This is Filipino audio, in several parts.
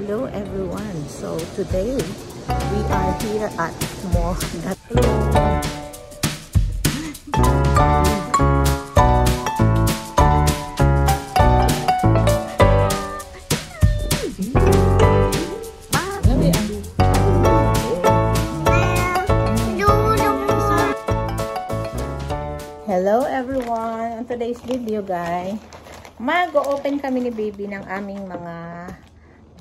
Hello everyone. So today we are here at Mall. Hello everyone. On today's video, guys, mag-open kami ni baby ng aming mga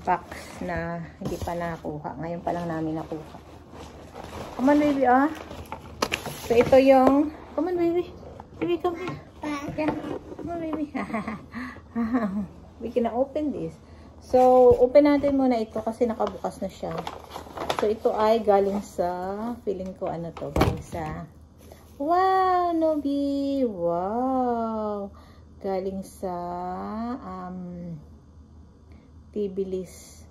box na hindi pa nakuha. Ngayon pa lang namin nakuha. Come on, baby, ah. So, ito yung... Come on, baby. Baby, come here. Yeah. Come on, baby. We can open this. So, open natin muna ito kasi nakabukas na siya. So, ito ay galing sa... Feeling ko ano to. Galing sa... Wow, Nobi! Wow! Galing sa Tbilisi,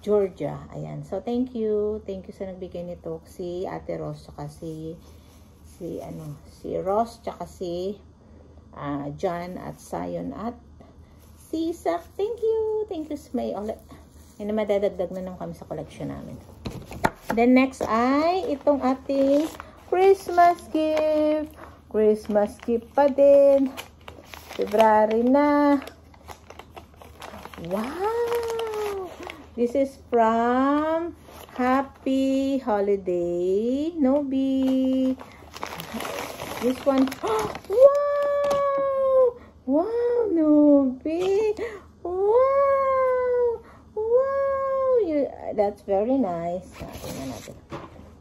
Georgia. Ayan. So, thank you. Thank you sa nagbigay nito. Si Ate Ross, tsaka si Ross, tsaka si John at Zion at si Sak. Thank you. Thank you, Smay. Yan na madadagdag na naman kami sa collection namin. Then, next ay itong ating Christmas gift. Christmas gift pa din. February na. Wow! This is from Happy Holiday Nobi. This one. Wow! Wow, Nobi. Wow! Wow! That's very nice.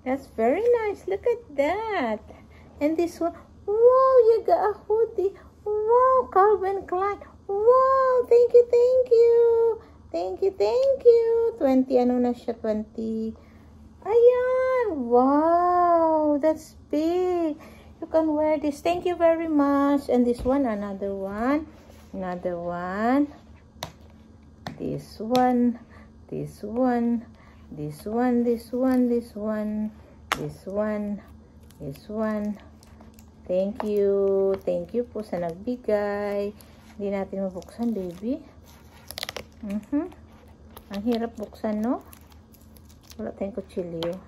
That's very nice. Look at that. And this one. Wow, you got a hoodie. Wow, Calvin Klein. Wow, thank you, thank you. Thank you, thank you. 20, ano na siya? 20. Ayan. Wow, that's big. You can wear this. Thank you very much. And this one, another one. Another one. This one. This one. This one, this one, this one, this one, this one. Thank you. Thank you po sa nagbigay. Hindi natin mabuksan, baby. Ang hirap buksan, no? Wala tayong kutsilyo.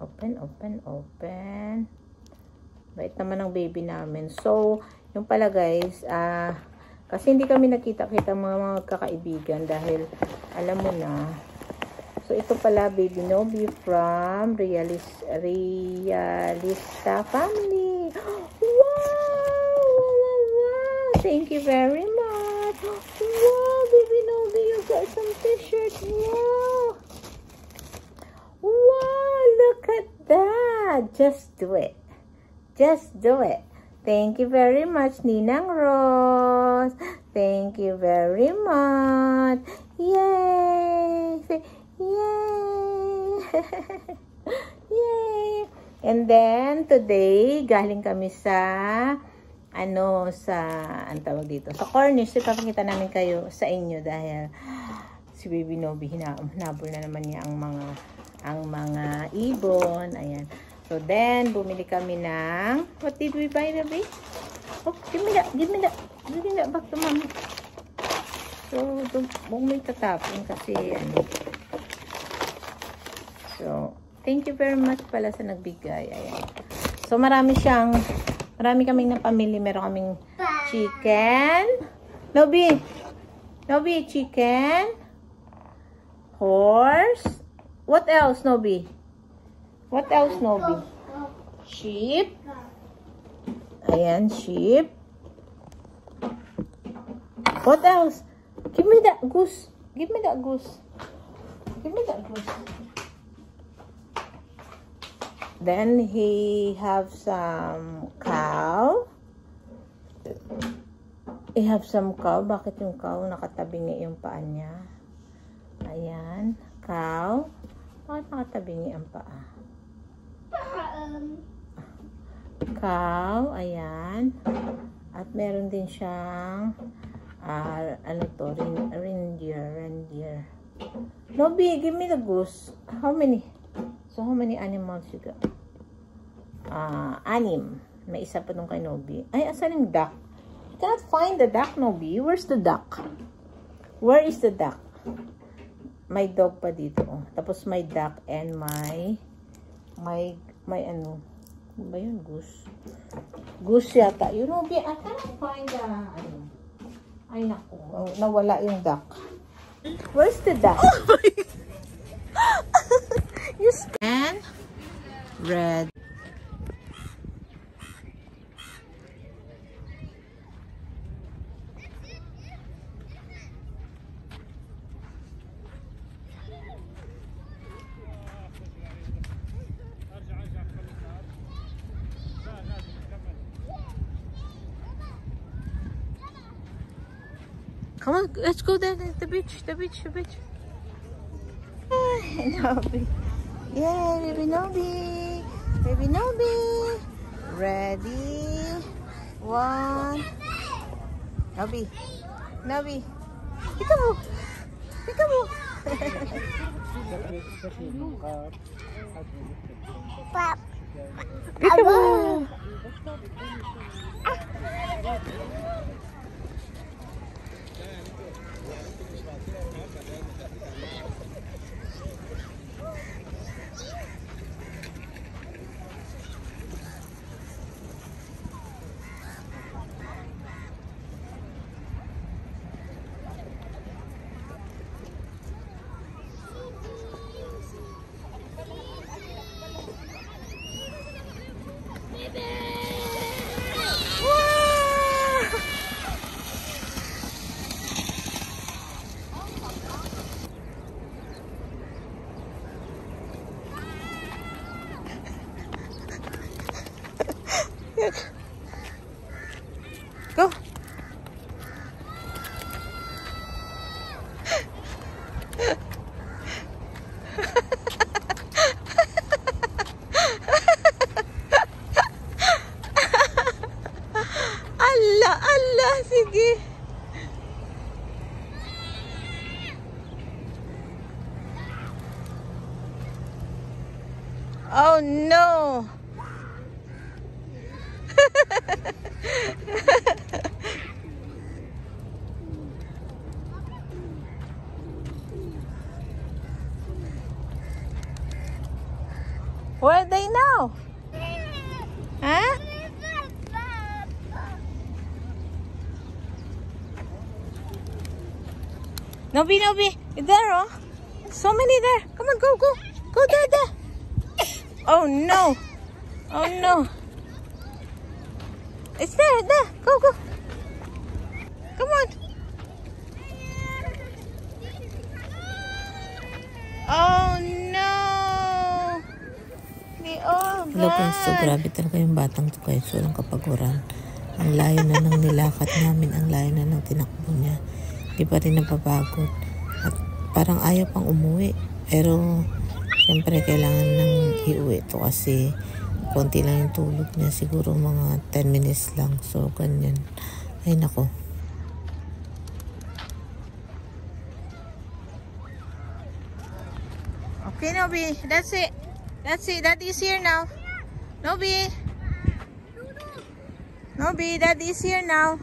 Open, open, open. Bait naman ang baby namin. So, yung pala, guys, kasi hindi kami nakita-kita mga kakaibigan dahil alam mo na. So, ito pala, Baby Nobi from Realista family. Wow! Wow! Thank you very much. Wow, Baby Nobi, you got some t-shirts. Wow! Wow, look at that. Just do it. Just do it. Thank you very much, Ninang Rose. Thank you very much. Yay! Yay! Yay! And then, today, galing kami sa, ang tawag dito, sa Cornish. So, papakita namin kayo sa inyo dahil si Baby Nobi, hinabol na naman niya ang mga ibon. Ayan. So, then, bumili kami ng... What did we buy, Nabi? Oh, give me that. Give me that. Give me that back to Mama. So, huwag mo itatapon kasi, So, thank you very much pala sa nagbigay. Ayan. So, marami kaming napamili. Meron kaming chicken. Nobi! Nobi, chicken. Horse. What else, Nobi? What else, Nobi? Sheep. Ayan, sheep. What else? Give me that goose. Give me that goose. Give me that goose. Then he have some cow. He have some cow. Bakit yung cow nakatabingi yung paa niya? Ayan, cow. Bakit nakatabingi ang paa? Cow, ayan. At meron din siyang reindeer. Nobi, give me the goose. How many? So, how many animals you got? Anim. May isa pa nung kay Nobi. Ay, asan yung duck? can't find the duck, Nobi. Where's the duck? Where is the duck? May dog pa dito. Oh. Tapos may duck and may ano. Ano ba yun? Goose. Goose yata. You know, I cannot find the ano. Ay, naku. Oh, nawala yung duck. Where's the duck? Oh my God. You scan red. Come on, let's go there, the beach. Nobi. Yay, baby Nobi. Baby Nobi. Ready. 1. Nobi. Peekaboo. Pop. Peekaboo. Go. Allah, sige. Oh no. Where are they now? Huh? Nobi, there, oh. So many there. Come on, go. Go there. Oh no. It's there. Go. Come on. Oh no. They all gone. Hello guys, so grabe talaga yung batang to guys. Walang kapaguran. Ang layo na ng nilakad namin. Ang layo na ng tinakbo niya. Di pa rin napapagod. At parang ayaw pang umuwi. Pero siyempre kailangan nang iuwi ito kasi konti lang yung tulog niya. Siguro mga 10 minutes lang. So ganyan. Ay nako. Okay, Nobi. That's it. Daddy's here now. Nobi, Daddy's here now.